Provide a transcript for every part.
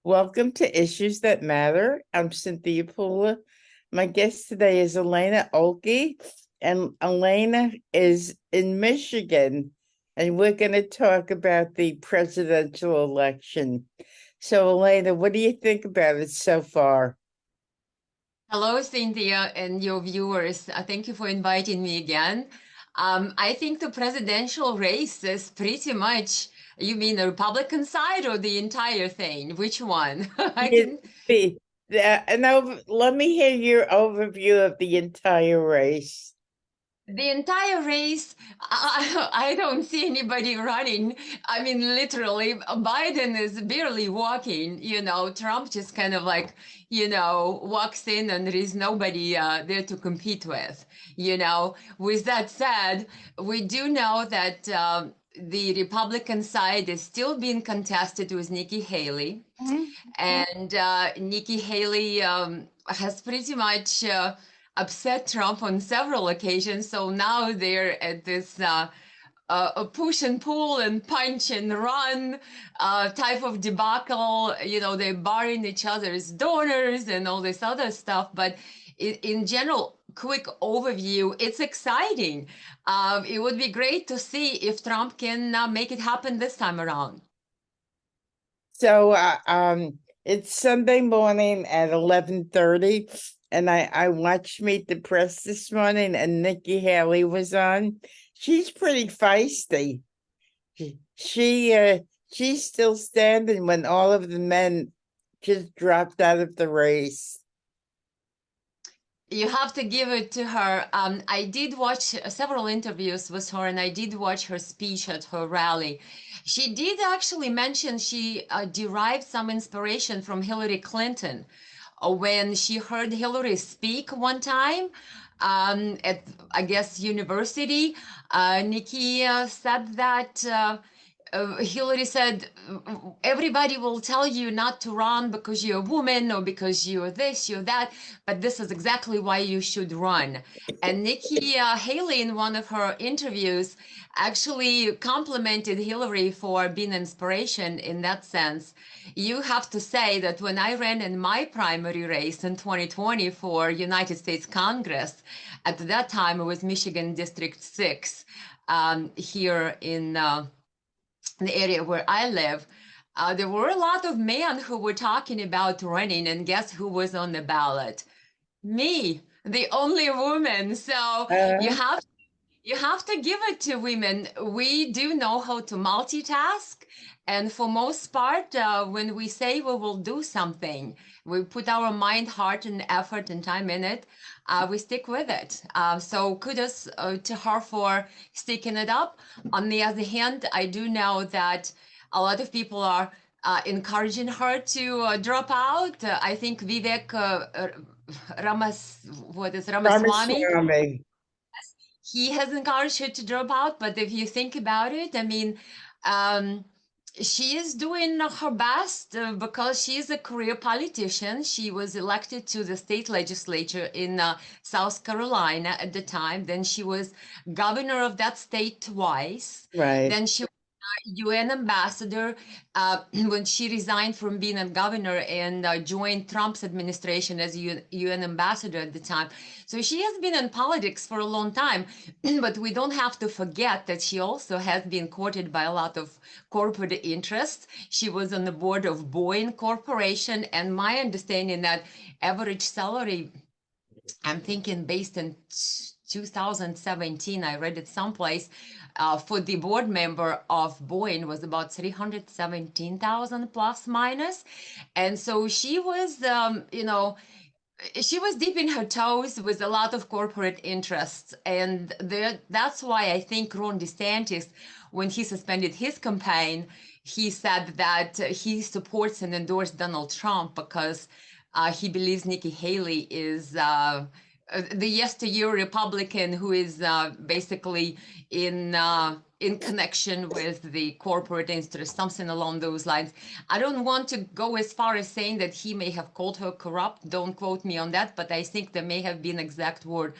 Welcome to Issues That Matter. I'm Cynthia Pula. My guest today is Elena Oelke, and Elena is in Michigan, and we're going to talk about the presidential election. So, Elena, what do you think about it so far? Hello, Cynthia, and your viewers. Thank you for inviting me again. I think the presidential race is pretty much, you mean the Republican side or the entire thing? Which one? I Yeah, can. let me hear your overview of the entire race. The entire race, I don't see anybody running. I mean, literally, Biden is barely walking. Trump just kind of like, walks in and there is nobody there to compete with. With that said, we do know that the Republican side is still being contested with Nikki Haley. Mhm. And Nikki Haley has pretty much upset Trump on several occasions. So now they're at this a push and pull and punch and run type of debacle. They're barring each other's donors and all this other stuff. But in general, quick overview, it's exciting. It would be great to see if Trump can make it happen this time around. So it's Sunday morning at 11:30, and I watched Meet the Press this morning, and Nikki Haley was on. She's pretty feisty. She she's still standing when all of the men just dropped out of the race. You have to give it to her. I did watch several interviews with her, and I did watch her speech at her rally. She did actually mention she derived some inspiration from Hillary Clinton when she heard Hillary speak one time at, I guess, university. Nikki said that. Hillary said, everybody will tell you not to run because you're a woman or because you're this, you're that, but this is exactly why you should run. And Nikki Haley, in one of her interviews, actually complimented Hillary for being inspiration in that sense. You have to say that when I ran in my primary race in 2020 for United States Congress, at that time it was Michigan District 6 here in the area where I live, there were a lot of men who were talking about running, and guess who was on the ballot? Me, the only woman. So Uh, you have to give it to women. We do know how to multitask, and for most part, when we say we will do something, we put our mind, heart, and effort and time in it. We stick with it. So kudos to her for sticking it up. On the other hand, I do know that a lot of people are encouraging her to drop out. I think Vivek Ramaswamy, Ramaswamy. he has encouraged her to drop out. But if you think about it, I mean, um, she is doing her best because she is a career politician. She was elected to the state legislature in South Carolina at the time. Then she was governor of that state twice. Right. Then she UN ambassador when she resigned from being a governor and joined Trump's administration as UN ambassador at the time. So she has been in politics for a long time, but we don't have to forget that she also has been courted by a lot of corporate interests. She was on the board of Boeing Corporation, and my understanding that average salary, I'm thinking based in 2017, I read it someplace, for the board member of Boeing was about 317,000 plus minus. And so she was, she was dipping her toes with a lot of corporate interests. And that's why I think Ron DeSantis, when he suspended his campaign, he said that he supports and endorsed Donald Trump because he believes Nikki Haley is the yesteryear Republican who is basically in in connection with the corporate interest, something along those lines. I don't want to go as far as saying that he may have called her corrupt. Don't quote me on that, but I think there may have been exact word.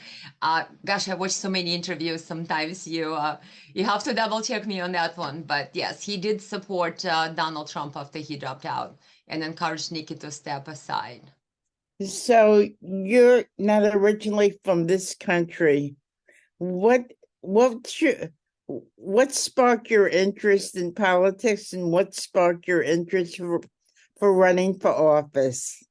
Gosh, I watch so many interviews. Sometimes you have to double check me on that one. But yes, he did support Donald Trump after he dropped out and encouraged Nikki to step aside. So you're not originally from this country. What what sparked your interest in politics, and what sparked your interest for running for office?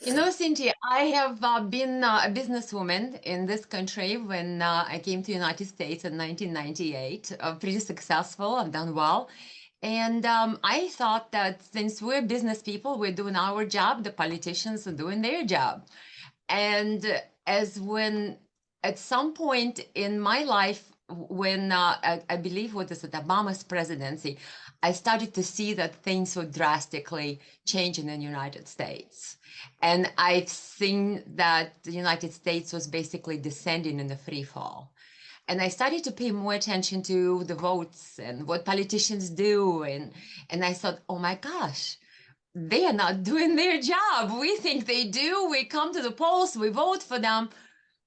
You know, Cynthia, I have been a businesswoman in this country when I came to the United States in 1998. Pretty successful, I've done well. And I thought that since we're business people, we're doing our job, the politicians are doing their job. And as when at some point in my life, when I believe what is it, Obama's presidency, I started to see that things were drastically changing in the United States. And I've seen that the United States was basically descending in a free fall. And I started to pay more attention to the votes and what politicians do. And I thought, oh my gosh, they are not doing their job. We think they do. We come to the polls, we vote for them.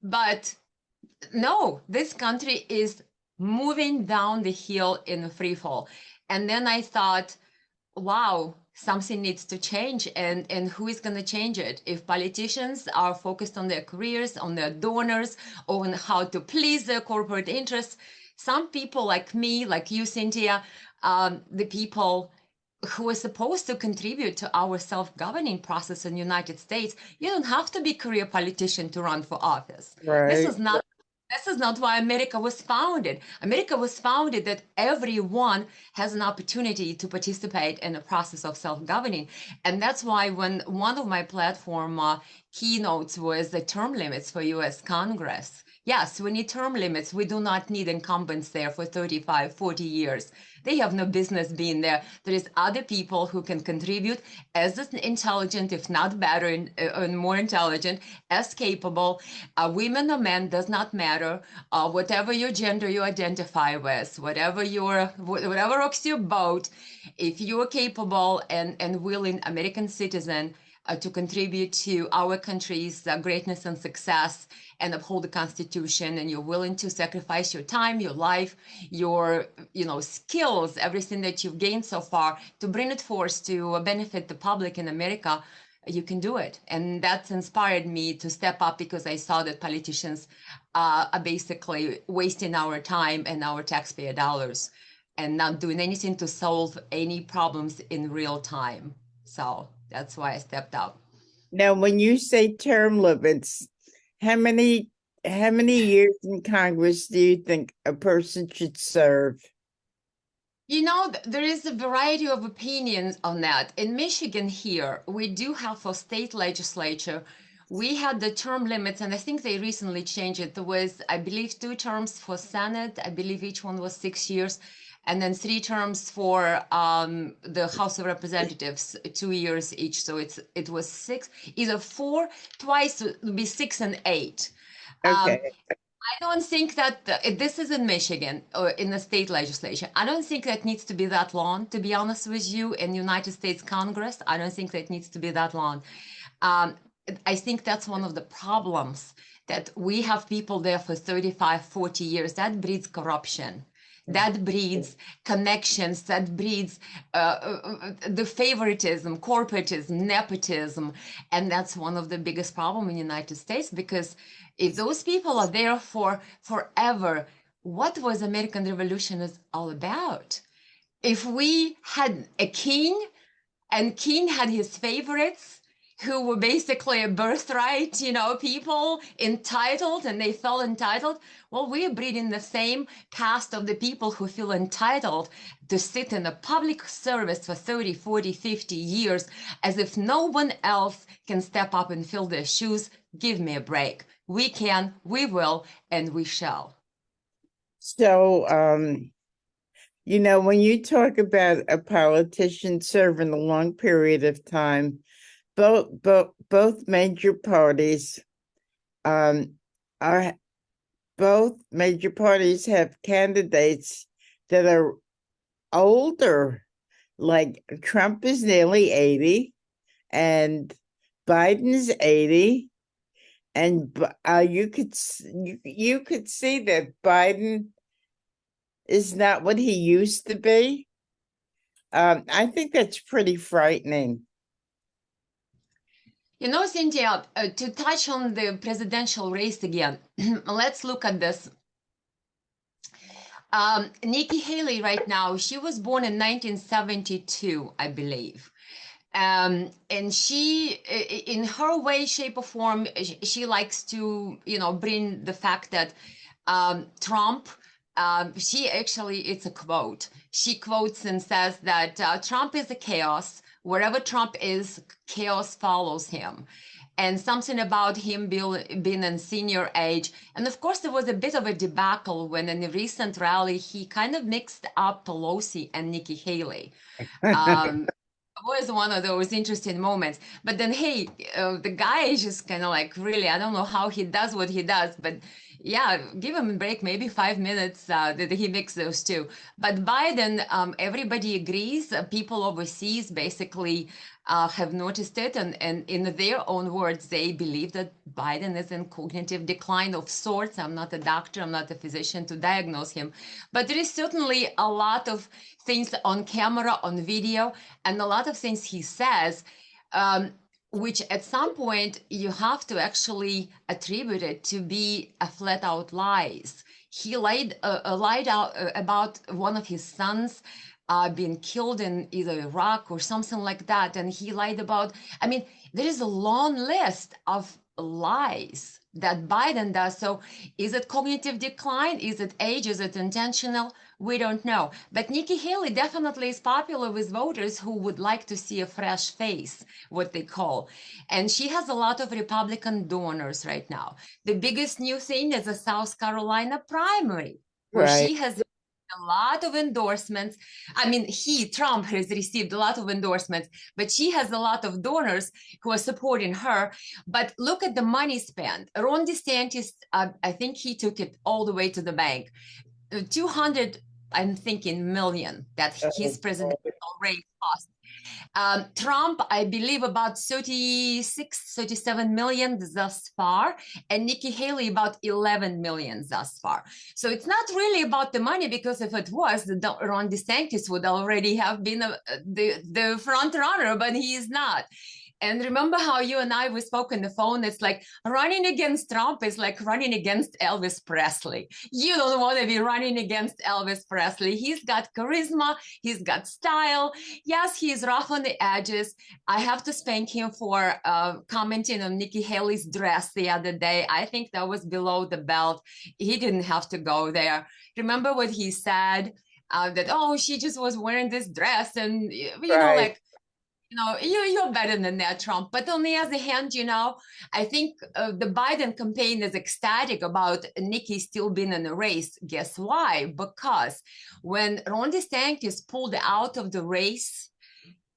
But no, this country is moving down the hill in a free fall. And then I thought, wow, something needs to change. And who is going to change it? If politicians are focused on their careers, on their donors, on how to please their corporate interests, some people like me, like you, Cynthia, the people who are supposed to contribute to our self-governing process in the United States, you don't have to be a career politician to run for office. Right. This is not why America was founded. America was founded that everyone has an opportunity to participate in the process of self-governing. And that's why when one of my platform keynotes was the term limits for US Congress. Yes, we need term limits. We do not need incumbents there for 35, 40 years. They have no business being there. There is other people who can contribute as intelligent, if not better and more intelligent, as capable. Women or men does not matter. Whatever your gender you identify with, whatever rocks your boat, if you are capable and willing American citizen to contribute to our country's greatness and success and uphold the Constitution, and you're willing to sacrifice your time, your life, your skills, everything that you've gained so far to bring it forth to benefit the public in America, you can do it. And that's inspired me to step up because I saw that politicians are basically wasting our time and our taxpayer dollars and not doing anything to solve any problems in real time. So that's why I stepped up. Now, when you say term limits, how many years in Congress do you think a person should serve? You know, there is a variety of opinions on that. In Michigan here, we do have for state legislature, we had the term limits, and I think they recently changed it. There was, I believe, 2 terms for Senate. I believe each one was 6 years, and then 3 terms for the House of Representatives, 2 years each. So it was 6, either 4, twice it would be 6 and 8. Okay. I don't think that this is in Michigan or in the state legislature. I don't think that needs to be that long, to be honest with you, in United States Congress. I don't think that needs to be that long. I think that's one of the problems, that we have people there for 35, 40 years. That breeds corruption. That breeds connections, that breeds the favoritism, corporatism, nepotism. And that's one of the biggest problems in the United States, because if those people are there for forever, what was American Revolution is all about? If we had a king and king had his favorites, who were basically a birthright, people entitled, and they felt entitled. Well, we're breeding the same caste of the people who feel entitled to sit in a public service for 30, 40, 50 years, as if no one else can step up and fill their shoes. Give me a break. We can, we will, and we shall. So, when you talk about a politician serving a long period of time, both major parties have candidates that are older. Like Trump is nearly 80 and Biden's 80. And you could see that Biden is not what he used to be. I think that's pretty frightening. You know, Cynthia, to touch on the presidential race again, let's look at this. Nikki Haley right now, she was born in 1972, I believe. And she, in her way, shape, or form, she likes to, bring the fact that Trump, she actually, it's a quote. She quotes and says that Trump is a chaos. Wherever Trump is, chaos follows him. And something about him being in senior age. And of course, there was a bit of a debacle when in a recent rally, he kind of mixed up Pelosi and Nikki Haley. Was one of those interesting moments. But then, hey, the guy is just kind of like, really, I don't know how he does what he does, but yeah, give him a break, maybe 5 minutes that he mixed those two. But Biden, everybody agrees. People overseas basically have noticed it, and in their own words, they believe that Biden is in cognitive decline of sorts. I'm not a doctor, I'm not a physician to diagnose him, but there is certainly a lot of things on camera, on video, and a lot of things he says, which at some point you have to actually attribute it to be a flat out lies. He lied out about one of his sons being killed in either Iraq or something like that. And he lied about, I mean, there is a long list of lies that Biden does. So is it cognitive decline? Is it age? Is it intentional? We don't know. But Nikki Haley definitely is popular with voters who would like to see a fresh face, what they call. And she has a lot of Republican donors right now. The biggest new thing is the South Carolina primary, where Right. she has a lot of endorsements. I mean, Trump, has received a lot of endorsements, but she has a lot of donors who are supporting her. But look at the money spent. Ron DeSantis, I think he took it all the way to the bank. 200, I'm thinking, million that his presidential race cost. Trump, I believe, about 36, 37 million thus far, and Nikki Haley about 11 million thus far. So it's not really about the money, because if it was, Ron DeSantis would already have been the front runner, but he is not. And remember how you and we spoke on the phone? It's like running against Trump is like running against Elvis Presley. You don't want to be running against Elvis Presley. He's got charisma. He's got style. Yes, he's rough on the edges. I have to spank him for commenting on Nikki Haley's dress the other day. I think that was below the belt. He didn't have to go there. Remember what he said? That, oh, she just was wearing this dress, and Right. you're better than that, Trump. But on the other hand, I think the Biden campaign is ecstatic about Nikki still being in the race. Guess why? Because when Ron DeSantis pulled out of the race,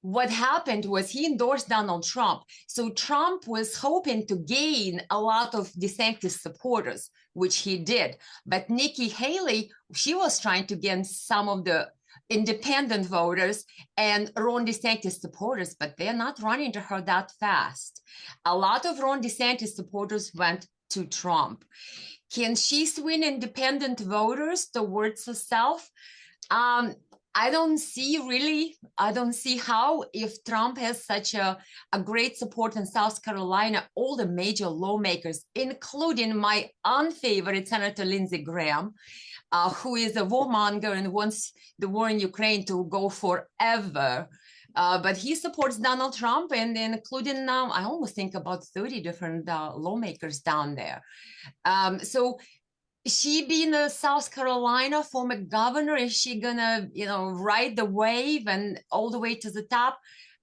what happened was he endorsed Donald Trump. So Trump was hoping to gain a lot of DeSantis supporters, which he did. But Nikki Haley, she was trying to gain some of the independent voters and Ron DeSantis supporters, but they're not running to her that fast. A lot of Ron DeSantis supporters went to Trump. Can she swing independent voters towards herself? I don't see how, if Trump has such a great support in South Carolina, all the major lawmakers, including my unfavorite Senator Lindsey Graham, who is a warmonger and wants the war in Ukraine to go forever. But he supports Donald Trump, and including I almost think about 30 different lawmakers down there. So she being a South Carolina former governor, is she gonna, ride the wave and all the way to the top?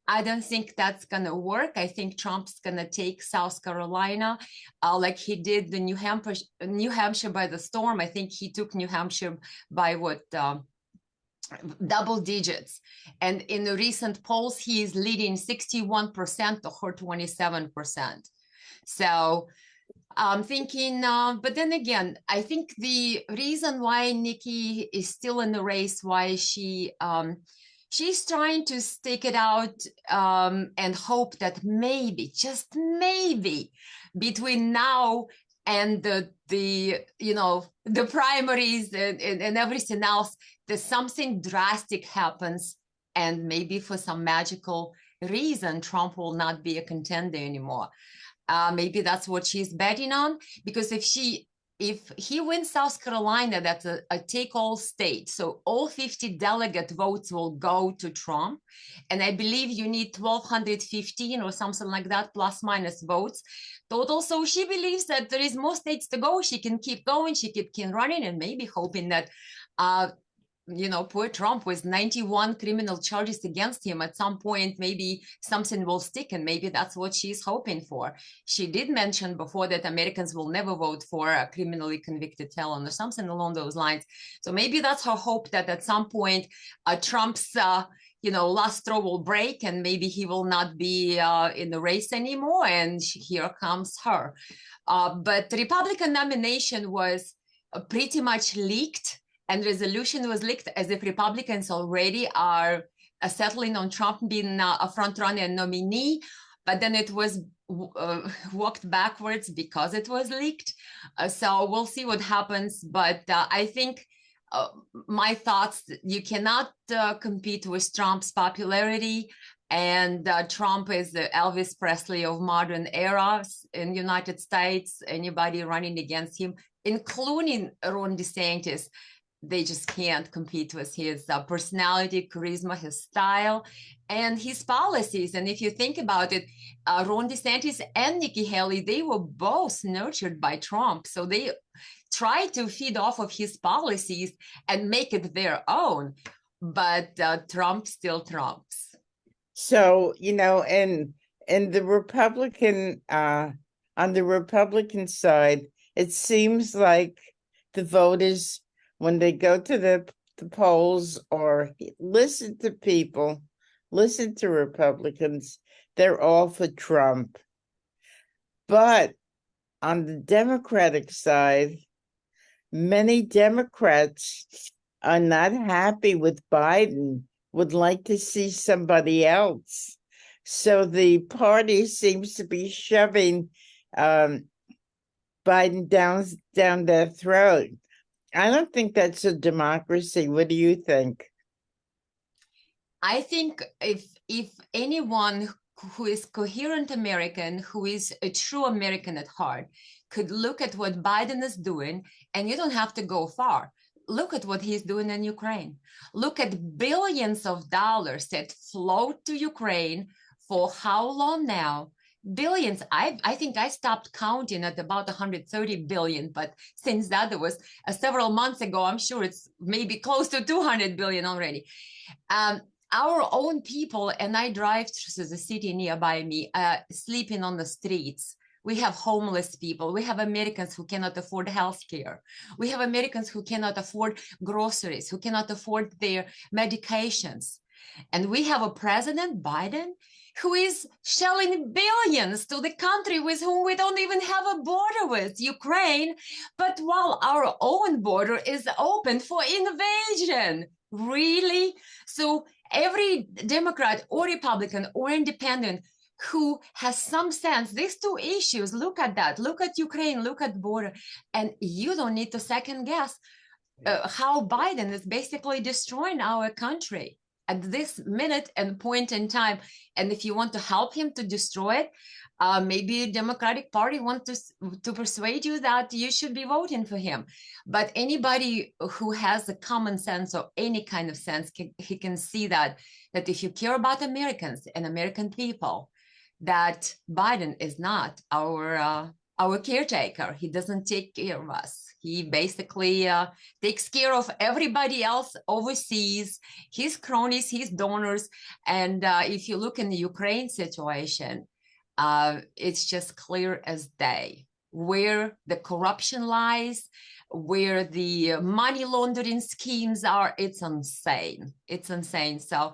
I don't think that's gonna work. I think Trump's gonna take South Carolina, like he did the New Hampshire by the storm. I think he took New Hampshire by double digits. And in the recent polls, he is leading 61% to her 27%. So I'm thinking, but then again, I think the reason why Nikki is still in the race, why she's trying to stick it out and hope that maybe, just maybe, between now and the primaries and everything else, that something drastic happens, and maybe for some magical reason, Trump will not be a contender anymore. Maybe that's what she's betting on, because if he wins South Carolina, that's a take-all state. So all 50 delegate votes will go to Trump. And I believe you need 1,215 or something like that, plus minus votes total. So she believes that there is more states to go. She can keep going. She can keep running, and maybe hoping that poor Trump with 91 criminal charges against him, at some point, maybe something will stick, and maybe that's what she's hoping for. She did mention before that Americans will never vote for a criminally convicted felon or something along those lines. So maybe that's her hope, that at some point Trump's last straw will break, and maybe he will not be in the race anymore, and here comes her. But the Republican nomination was pretty much leaked, and resolution was leaked as if Republicans already are settling on Trump being a front-runner and nominee, but then it was walked backwards because it was leaked. So we'll see what happens, but I think my thoughts, you cannot compete with Trump's popularity, and Trump is the Elvis Presley of modern era in the United States. Anybody running against him, including Ron DeSantis, they just can't compete with his personality, charisma, his style, and his policies. And if you think about it, Ron DeSantis and Nikki Haley, they were both nurtured by Trump. So they try to feed off of his policies and make it their own. But Trump still trumps. So, and the Republican on the Republican side, it seems like the voters, when they go to the polls or listen to people, listen to Republicans, they're all for Trump. But on the Democratic side, many Democrats are not happy with Biden, would like to see somebody else. So the party seems to be shoving Biden down their throat. I don't think that's a democracy. What do you think? I think if anyone who is coherent American, who is a true American at heart, could look at what Biden is doing, and you don't have to go far. Look at what he's doing in Ukraine. Look at billions of dollars that flowed to Ukraine for how long now? Billions. I think I stopped counting at about 130 billion, but since that was several months ago, I'm sure it's maybe close to 200 billion already. Our own people, and I drive through the city nearby me, sleeping on the streets. We have homeless people. We have Americans who cannot afford health care. We have Americans who cannot afford groceries, who cannot afford their medications. And we have a President Biden who is shelling billions to the country with whom we don't even have a border with, Ukraine, but while our own border is open for invasion. Really? So every Democrat or Republican or independent who has some sense, these two issues, look at that, look at Ukraine, look at border, and you don't need to second guess how Biden is basically destroying our country at this minute and point in time. And if you want to help him to destroy it, maybe Democratic Party wants to persuade you that you should be voting for him. But anybody who has a common sense or any kind of sense, he can see that if you care about Americans and American people, that Biden is not our caretaker. He doesn't take care of us. He basically takes care of everybody else overseas, his cronies, his donors. And if you look in the Ukraine situation, it's just clear as day where the corruption lies, where the money laundering schemes are. It's insane. It's insane. So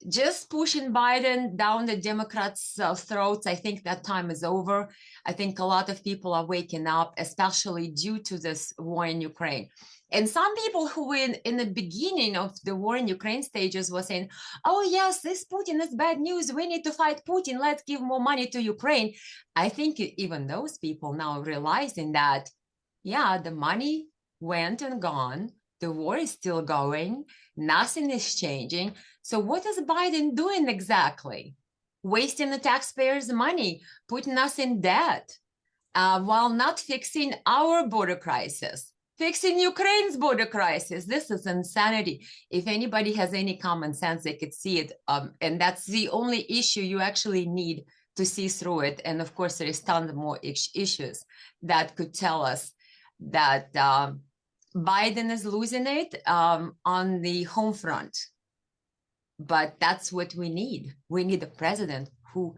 just pushing Biden down the Democrats' throats, I think that time is over. I think a lot of people are waking up, especially due to this war in Ukraine. And some people who in the beginning of the war in Ukraine stages were saying, oh yes, this Putin is bad news. We need to fight Putin. Let's give more money to Ukraine. I think even those people now realizing that, yeah, the money went and gone. The war is still going. Nothing is changing. So what is Biden doing exactly? Wasting the taxpayers' money, putting us in debt, while not fixing our border crisis, fixing Ukraine's border crisis. This is insanity. If anybody has any common sense, they could see it. And that's the only issue you actually need to see through it. And of course, there is tons more issues that could tell us that Biden is losing it on the home front. But that's what we need. We need a president who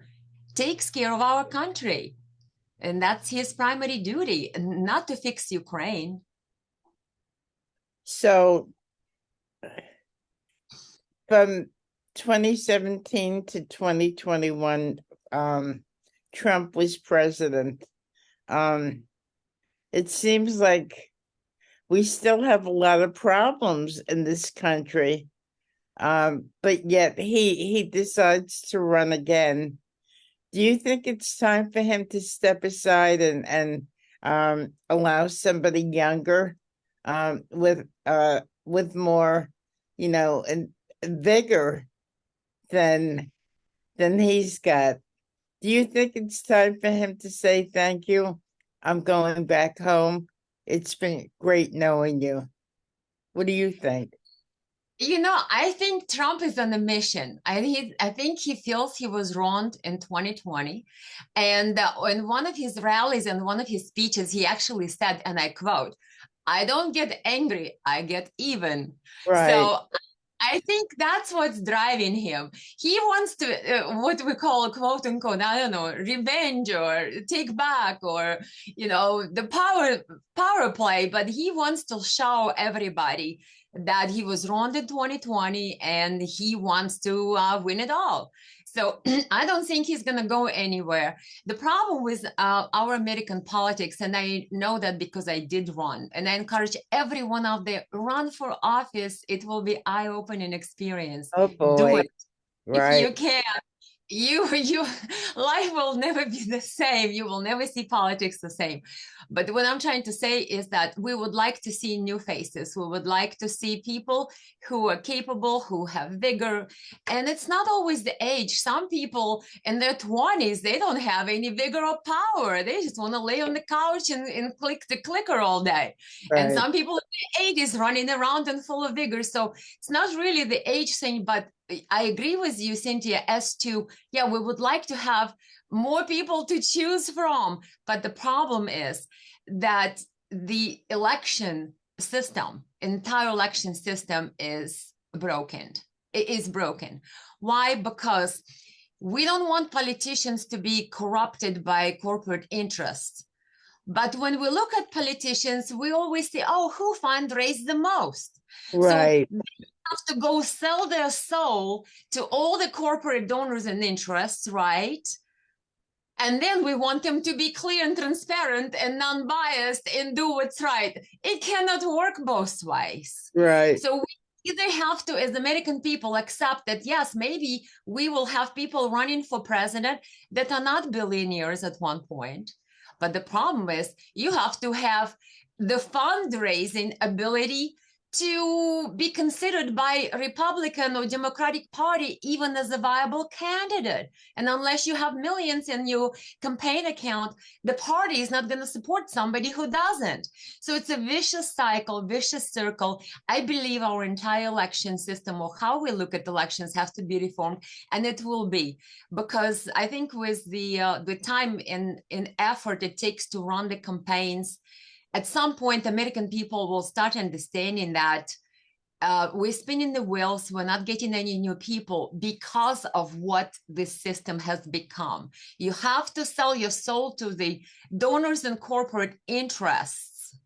takes care of our country. And that's his primary duty, not to fix Ukraine. So from 2017 to 2021, Trump was president. It seems like we still have a lot of problems in this country. But yet he decides to run again. Do you think it's time for him to step aside and allow somebody younger with more, and vigor than he's got? Do you think it's time for him to say thank you? I'm going back home. It's been great knowing you. What do you think? I think Trump is on a mission. I think he feels he was wronged in 2020. And in one of his rallies and one of his speeches, he actually said, and I quote, I don't get angry, I get even. Right. So I think that's what's driving him. He wants to, what we call quote unquote, I don't know, revenge or take back or, the power play, but he wants to show everybody that he was wronged in 2020 and he wants to win it all. So I don't think he's going to go anywhere. The problem with our American politics, and I know that because I did run, and I encourage everyone out there, run for office. It will be eye-opening experience. Oh boy. Do it. Right. If you can. You life will never be the same. You will never see politics the same. But what I'm trying to say is that we would like to see new faces. We would like to see people who are capable, who have vigor. And it's not always the age. Some people in their 20s, they don't have any vigor or power. They just want to lay on the couch and click the clicker all day. Right. And some people in their 80s running around and full of vigor. So it's not really the age thing, but I agree with you, Cynthia, as to, yeah, we would like to have more people to choose from. But the problem is that the election system, entire election system is broken. It is broken. Why? Because we don't want politicians to be corrupted by corporate interests. But when we look at politicians, we always say, oh, who fundraised the most? Right. So have to go sell their soul to all the corporate donors and interests, right? And then we want them to be clear and transparent and non-biased and do what's right. It cannot work both ways. Right. So we either have to, as American people, accept that, yes, maybe we will have people running for president that are not billionaires at one point. But the problem is you have to have the fundraising ability to be considered by Republican or Democratic Party even as a viable candidate. And unless you have millions in your campaign account, the party is not going to support somebody who doesn't. So it's a vicious cycle, vicious circle. I believe our entire election system, or how we look at elections, has to be reformed, and it will be, because I think with the time and effort it takes to run the campaigns, at some point, American people will start understanding that we're spinning the wheels, we're not getting any new people because of what this system has become. You have to sell your soul to the donors and corporate interests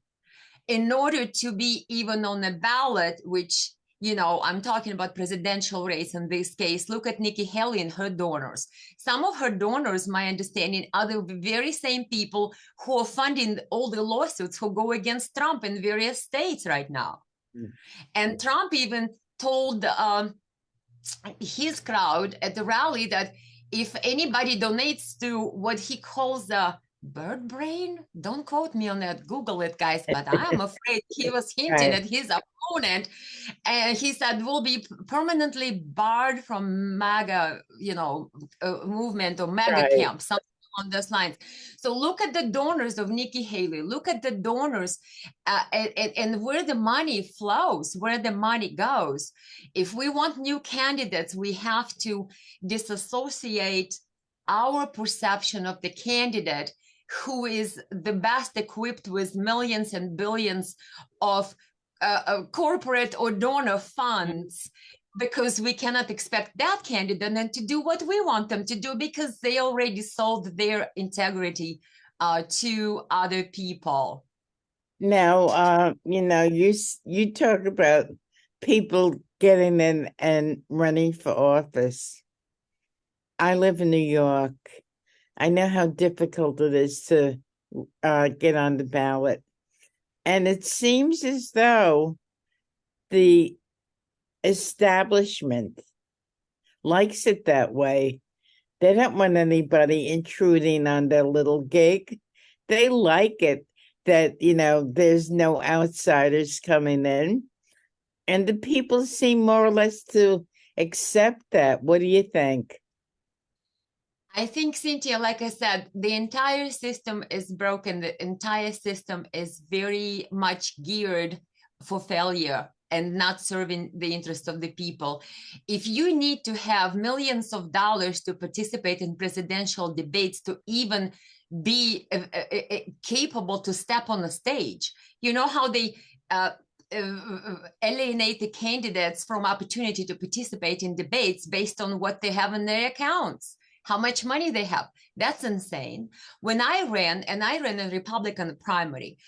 in order to be even on a ballot, which I'm talking about presidential race in this case. Look at Nikki Haley and her donors. Some of her donors, my understanding, are the very same people who are funding all the lawsuits who go against Trump in various states right now. Mm. And Trump even told his crowd at the rally that if anybody donates to what he calls the bird brain, don't quote me on that, Google it, guys, but I'm afraid he was hinting Right. at his opponent, and he said will be permanently barred from MAGA, movement or MAGA Right. camp, something on those lines. So look at the donors of Nikki Haley, look at the donors and where the money flows, where the money goes. If we want new candidates, we have to disassociate our perception of the candidate who is the best equipped with millions and billions of corporate or donor funds, because we cannot expect that candidate then to do what we want them to do, because they already sold their integrity to other people. Now, you talk about people getting in and running for office. I live in New York. I know how difficult it is to get on the ballot. And it seems as though the establishment likes it that way. They don't want anybody intruding on their little gig. They like it that, there's no outsiders coming in. And the people seem more or less to accept that. What do you think? I think, Cynthia, like I said, the entire system is broken. The entire system is very much geared for failure and not serving the interest of the people. If you need to have millions of dollars to participate in presidential debates, to even be capable to step on a stage, you know how they alienate the candidates from opportunity to participate in debates based on what they have in their accounts, how much money they have. That's insane. When I ran a Republican primary,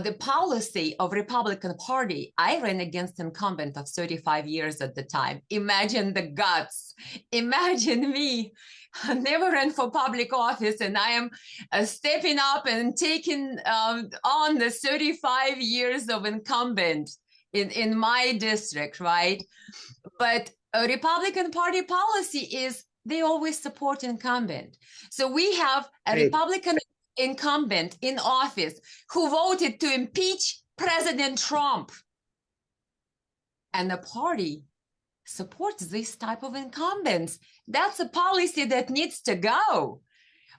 the policy of Republican Party, I ran against incumbent of 35 years at the time. Imagine the guts. Imagine me. I never ran for public office, and I am stepping up and taking on the 35 years of incumbent in my district, right? But a Republican Party policy is they always support incumbent. So we have a Right. Republican incumbent in office who voted to impeach President Trump. And the party supports this type of incumbents. That's a policy that needs to go.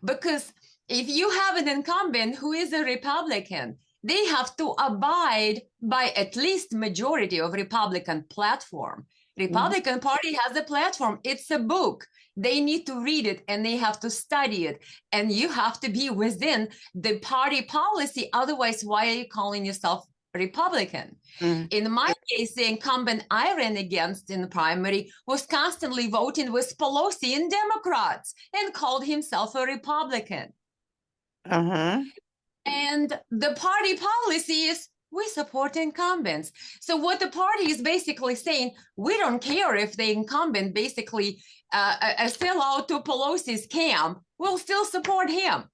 Because if you have an incumbent who is a Republican, they have to abide by at least majority of Republican platform. Republican Party has a platform. It's a book. They need to read it and they have to study it. And you have to be within the party policy. Otherwise, why are you calling yourself Republican? In my case, the incumbent I ran against in the primary was constantly voting with Pelosi and Democrats and called himself a Republican. Uh-huh. And the party policy is we support incumbents. So what the party is basically saying, we don't care if the incumbent basically sell out to Pelosi's camp, we'll still support him.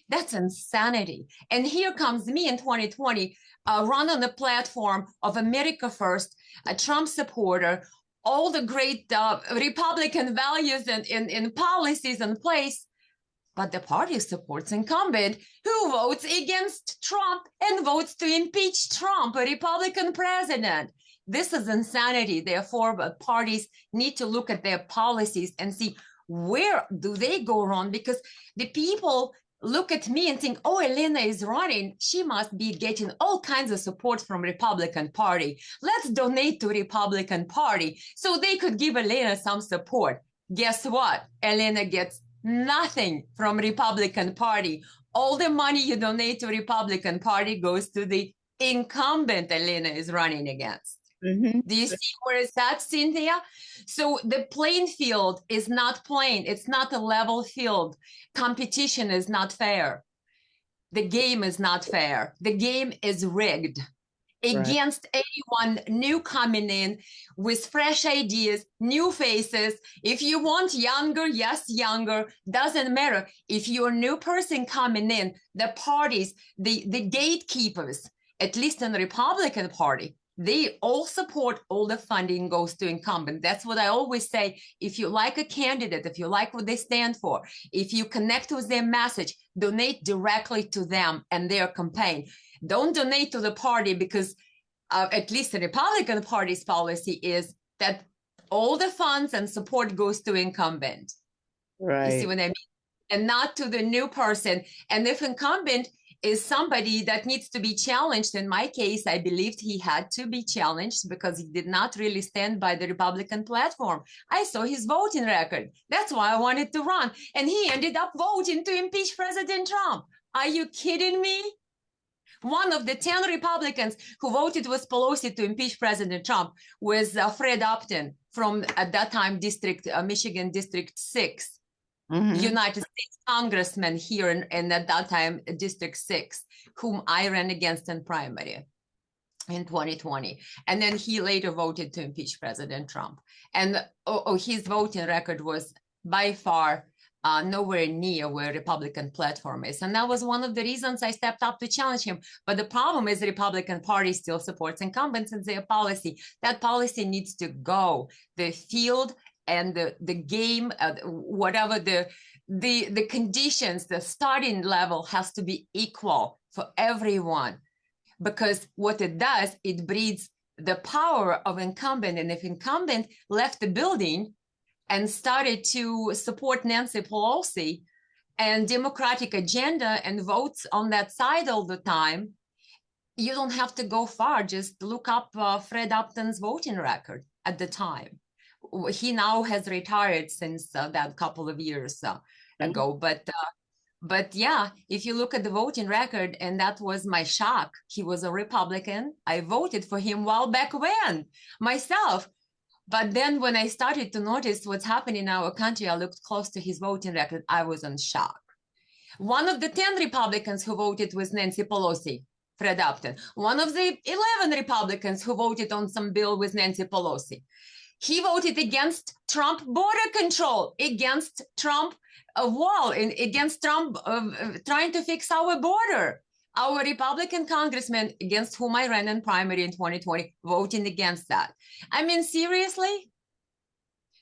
That's insanity. And here comes me in 2020, run on the platform of America First, a Trump supporter, all the great Republican values and policies in place. But the party supports incumbent who votes against Trump and votes to impeach Trump, a Republican president. This is insanity. Therefore, parties need to look at their policies and see where do they go wrong, because the people look at me and think, oh, Elena is running. She must be getting all kinds of support from Republican Party. Let's donate to Republican Party so they could give Elena some support. Guess what? Elena gets nothing from Republican Party. All the money you donate to Republican Party goes to the incumbent Elena is running against. Do you see where it's at, Cynthia? So the playing field is not plain. It's not a level field. Competition is not fair. The game is not fair. The game is rigged. against anyone new coming in with fresh ideas, new faces. If you want younger, yes, younger, doesn't matter. If you're a new person coming in, the parties, the gatekeepers, at least in the Republican Party, they all support all the funding goes to incumbent. That's what I always say. If you like a candidate, if you like what they stand for, if you connect with their message, donate directly to them and their campaign. Don't donate to the party because at least the Republican Party's policy is that all the funds and support goes to incumbent. You see Right. what I mean? And not to the new person. And if incumbent is somebody that needs to be challenged, in my case, I believed he had to be challenged because he did not really stand by the Republican platform. I saw his voting record. That's why I wanted to run. And he ended up voting to impeach President Trump. Are you kidding me? One of the 10 Republicans who voted with Pelosi to impeach President Trump was Fred Upton from, at that time, Michigan District 6, United States congressman here in at that time, District 6, whom I ran against in primary in 2020. And then he later voted to impeach President Trump. And his voting record was by far nowhere near where Republican platform is. And that was one of the reasons I stepped up to challenge him. But the problem is the Republican Party still supports incumbents and their policy. That policy needs to go. The field and the game, whatever the conditions, the starting level has to be equal for everyone. Because what it does, it breeds the power of incumbent. And if incumbent left the building and started to support Nancy Pelosi and Democratic agenda and votes on that side all the time, you don't have to go far. Just look up Fred Upton's voting record at the time. He now has retired since that couple of years ago. But yeah, if you look at the voting record, and that was my shock, he was a Republican. I voted for him well back when myself. But then when I started to notice what's happening in our country, I looked close to his voting record. I was in shock. One of the 10 Republicans who voted with Nancy Pelosi, Fred Upton. One of the 11 Republicans who voted on some bill with Nancy Pelosi. He voted against Trump border control, against Trump wall, and against Trump trying to fix our border. Our Republican congressman against whom I ran in primary in 2020, voting against that. I mean, seriously?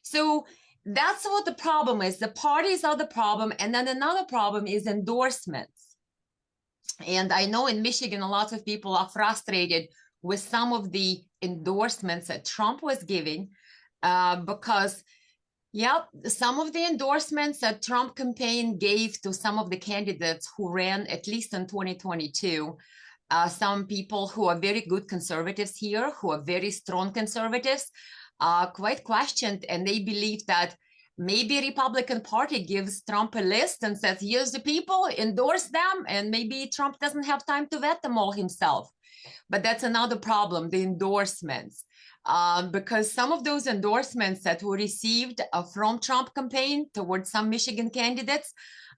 So that's what the problem is. The parties are the problem. And then another problem is endorsements. And I know in Michigan, a lot of people are frustrated with some of the endorsements that Trump was giving because some of the endorsements that Trump campaign gave to some of the candidates who ran at least in 2022, some people who are very good conservatives here, who are very strong conservatives, quite questioned, and they believe that maybe Republican Party gives Trump a list and says, here's the people, endorse them, and maybe Trump doesn't have time to vet them all himself. But that's another problem, the endorsements. Because some of those endorsements that were received from Trump campaign towards some Michigan candidates,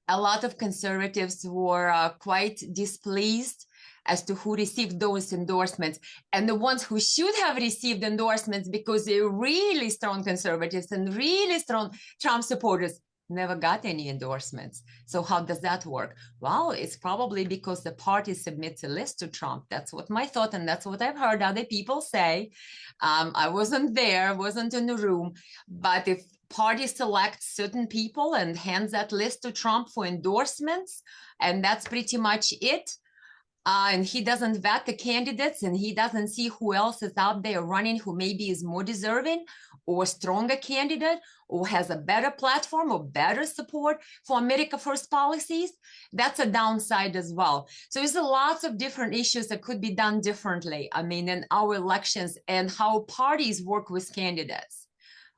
a lot of conservatives were quite displeased as to who received those endorsements. And the ones who should have received endorsements because they're really strong conservatives and really strong Trump supporters never got any endorsements. So how does that work? Well, it's probably because the party submits a list to Trump. That's what my thought, and that's what I've heard other people say. I wasn't there, wasn't in the room, but if party selects certain people and hands that list to Trump for endorsements, and that's pretty much it, and he doesn't vet the candidates and he doesn't see who else is out there running who maybe is more deserving or stronger candidate or has a better platform or better support for America First policies, that's a downside as well. So there's lots of different issues that could be done differently, I mean, in our elections and how parties work with candidates.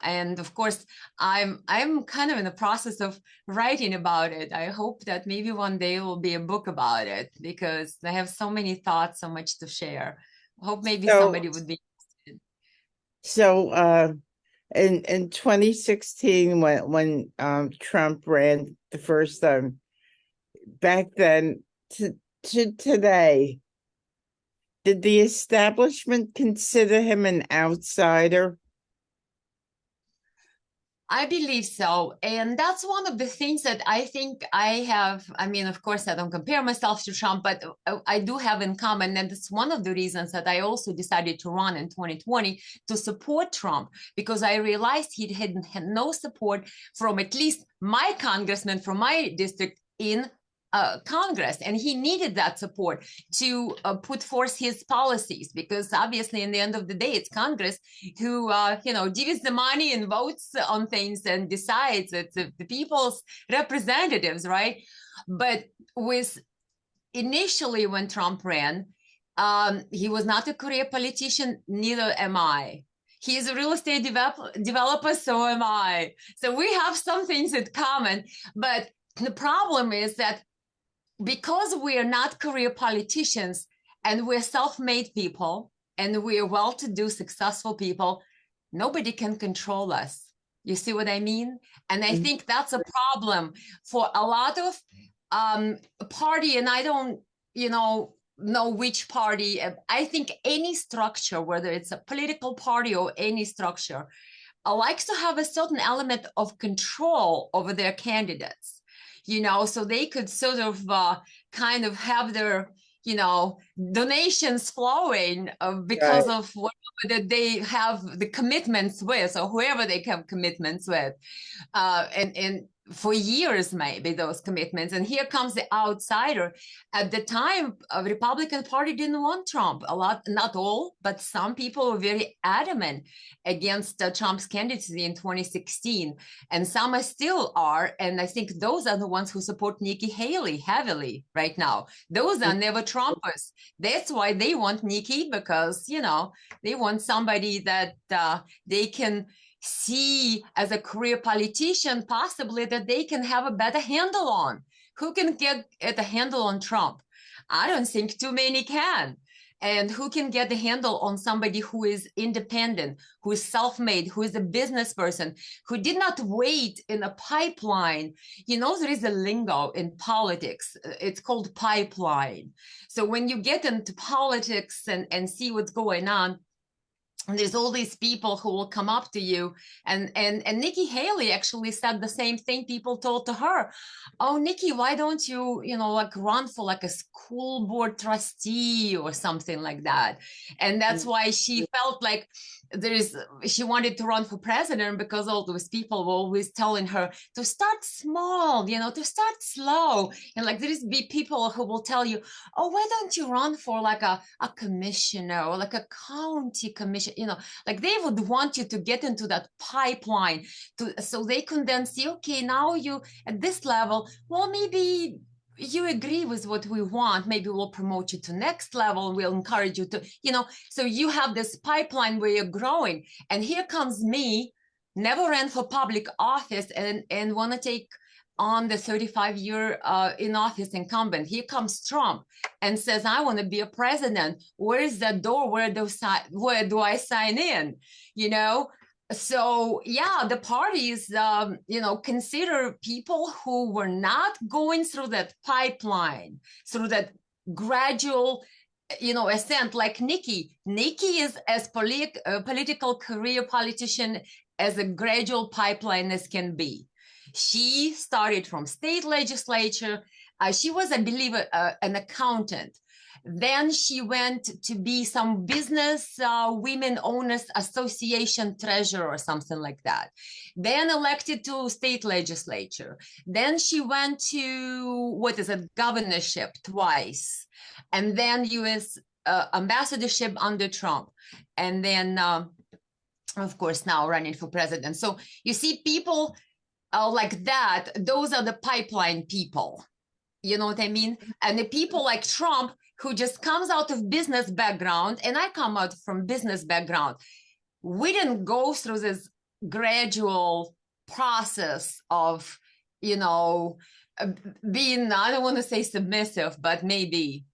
And of course, I'm kind of in the process of writing about it. I hope that maybe one day will be a book about it because I have so many thoughts, so much to share. I hope maybe somebody would be interested. So in 2016, when Trump ran the first time, back then to today, Did the establishment consider him an outsider? I believe so. And that's one of the things that I think I have. I mean, of course, I don't compare myself to Trump, but I do have in common. And it's one of the reasons that I also decided to run in 2020 to support Trump, because I realized he had no support from at least my congressman from my district in Congress, and he needed that support to put forth his policies, because obviously, in the end of the day, it's Congress who gives the money and votes on things and decides. It's the people's representatives, right? But with initially when Trump ran, he was not a career politician. Neither am I. He's a real estate developer, so am I. So we have some things in common, but the problem is that because we are not career politicians and we're self-made people and we're well-to-do, successful people, nobody can control us. You see what I mean? And I think that's a problem for a lot of party, and I don't, know which party. I think any structure, whether it's a political party or any structure, likes to have a certain element of control over their candidates, so they could sort of kind of have their, donations flowing because Right. of whatever that they have the commitments with, or whoever they have commitments with. And for years, maybe those commitments. And here comes the outsider. At the time, a Republican Party didn't want Trump. A lot, not all, but some people were very adamant against Trump's candidacy in 2016. And some still are. And I think those are the ones who support Nikki Haley heavily right now. Those are never Trumpers. That's why they want Nikki, because, they want somebody that they can see as a career politician, possibly, that they can have a better handle on. Who can get at a handle on Trump? I don't think too many can. And who can get the handle on somebody who is independent, who is self-made, who is a business person, who did not wait in a pipeline? There is a lingo in politics. It's called pipeline. So when you get into politics and see what's going on, and there's all these people who will come up to you, and Nikki Haley actually said the same thing people told to her. Oh, Nikki, why don't you, run for like a school board trustee or something like that? And that's why she felt like she wanted to run for president, because all those people were always telling her to start small, to start slow. And like there's be people who will tell you, oh, why don't you run for like a commissioner or like a county commission? Like they would want you to get into that pipeline so they can then see, okay, now you at this level, well, maybe you agree with what we want, maybe we'll promote you to next level, we'll encourage you to, so you have this pipeline where you're growing. And here comes me, never ran for public office, and want to take on the 35-year in office incumbent. Here comes Trump and says, I want to be a president. Where is that door? Where do I sign in? So yeah, the parties, consider people who were not going through that pipeline, through that gradual, ascent, like Nikki. Nikki is as political career politician as a gradual pipeline as can be. She started from state legislature. She was, I believe, an accountant. Then she went to be some business women owners association treasurer or something like that. Then elected to state legislature. Then she went to, governorship twice. And then U.S. Ambassadorship under Trump. And then, of course, now running for president. So you see people like that, those are the pipeline people. You know what I mean? And the people like Trump, who just comes out of business background, and I come out from business background, we didn't go through this gradual process of, being, I don't want to say submissive, but maybe,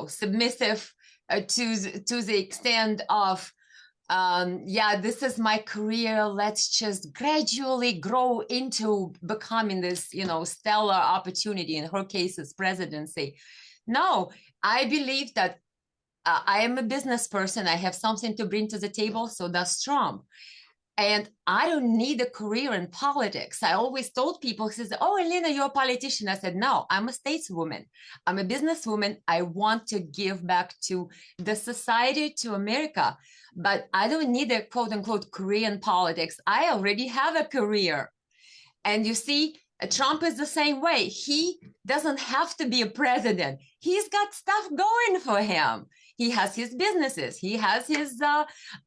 submissive to the extent of, this is my career. Let's just gradually grow into becoming this, stellar opportunity. In her case, is presidency. No, I believe that I am a business person. I have something to bring to the table. So does Trump. And I don't need a career in politics. I always told people, he says, "Oh, Elena, you're a politician." I said, "No, I'm a stateswoman. I'm a businesswoman. I want to give back to the society, to America. But I don't need a quote unquote career in politics. I already have a career." And you see, Trump is the same way. He doesn't have to be a president. He's got stuff going for him. He has his businesses. He has his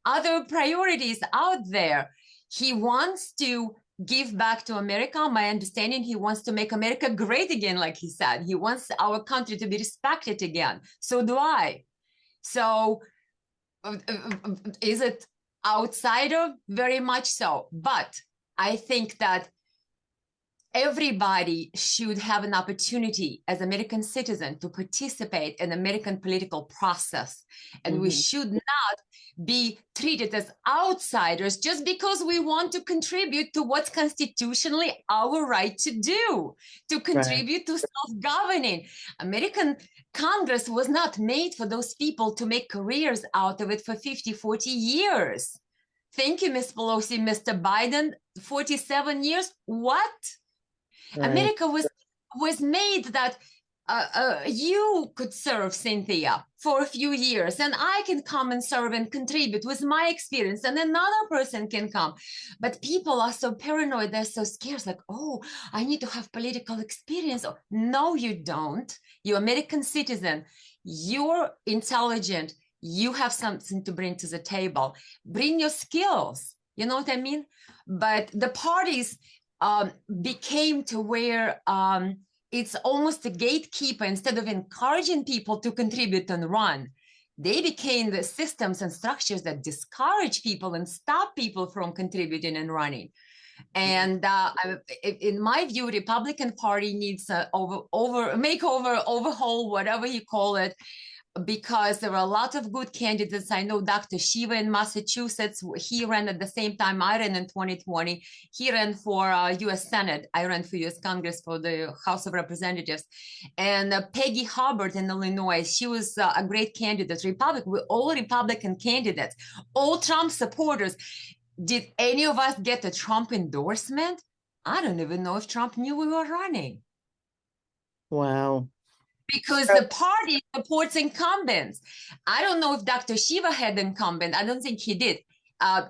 other priorities out there. He wants to give back to America. My understanding, he wants to make America great again, like he said. He wants our country to be respected again. So do I. So is it outsider? Very much so. But I think that everybody should have an opportunity as American citizen to participate in American political process. And we should not be treated as outsiders just because we want to contribute to what's constitutionally our right to do, to contribute to self-governing. American Congress was not made for those people to make careers out of it for 50, 40 years. Thank you, Ms. Pelosi. Mr. Biden, 47 years? What? Right. America was made that you could serve, Cynthia, for a few years, and I can come and serve and contribute with my experience, and another person can come. But people are so paranoid, they're so scared, like, oh, I need to have political experience. No, you don't. You're American citizen. You're intelligent. You have something to bring to the table. Bring your skills. You know what I mean? But the parties became to where it's almost a gatekeeper. Instead of encouraging people to contribute and run, they became the systems and structures that discourage people and stop people from contributing and running. And in my view, Republican Party needs a makeover, overhaul, whatever you call it, because there are a lot of good candidates. I know Dr. Shiva in Massachusetts. He ran at the same time I ran in 2020. He ran for U.S. Senate. I ran for U.S. Congress for the House of Representatives. And Peggy Hubbard in Illinois, she was a great candidate. We're all Republican candidates, all Trump supporters. Did any of us get a Trump endorsement? I don't even know if Trump knew we were running. Wow. Because the party supports incumbents. I don't know if Dr. Shiva had incumbent. I don't think he did.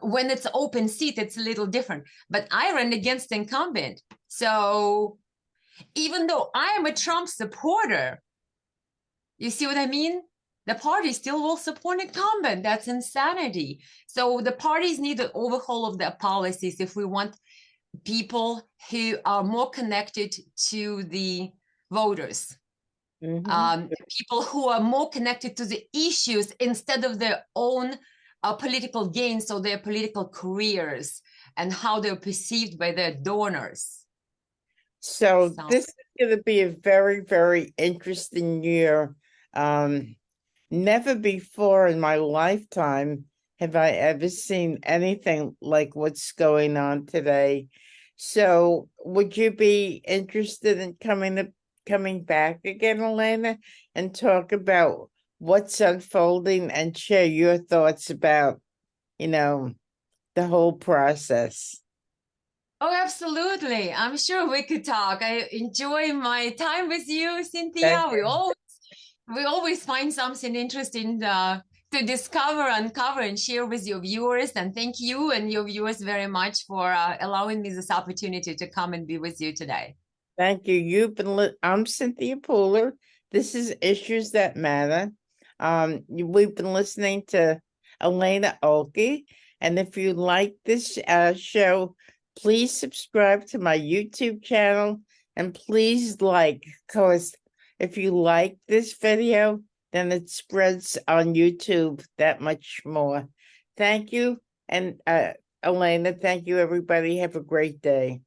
When it's open seat, it's a little different. But I ran against incumbent. So even though I am a Trump supporter, you see what I mean? The party still will support incumbent. That's insanity. So the parties need an overhaul of their policies if we want people who are more connected to the voters. People who are more connected to the issues instead of their own political gains or their political careers and how they're perceived by their donors. So this is going to be a very, very interesting year. Never before in my lifetime have I ever seen anything like what's going on today. So would you be interested in coming back again, Elena, and talk about what's unfolding and share your thoughts about, the whole process? Oh, absolutely. I'm sure we could talk. I enjoy my time with you, Cynthia. We always find something interesting to discover, uncover, and share with your viewers. And thank you and your viewers very much for allowing me this opportunity to come and be with you today. Thank you. I'm Cynthia Pooler. This is Issues That Matter. We've been listening to Elena Ohlke. And if you like this show, please subscribe to my YouTube channel. And please because if you like this video, then it spreads on YouTube that much more. Thank you. And Elena, thank you, everybody. Have a great day.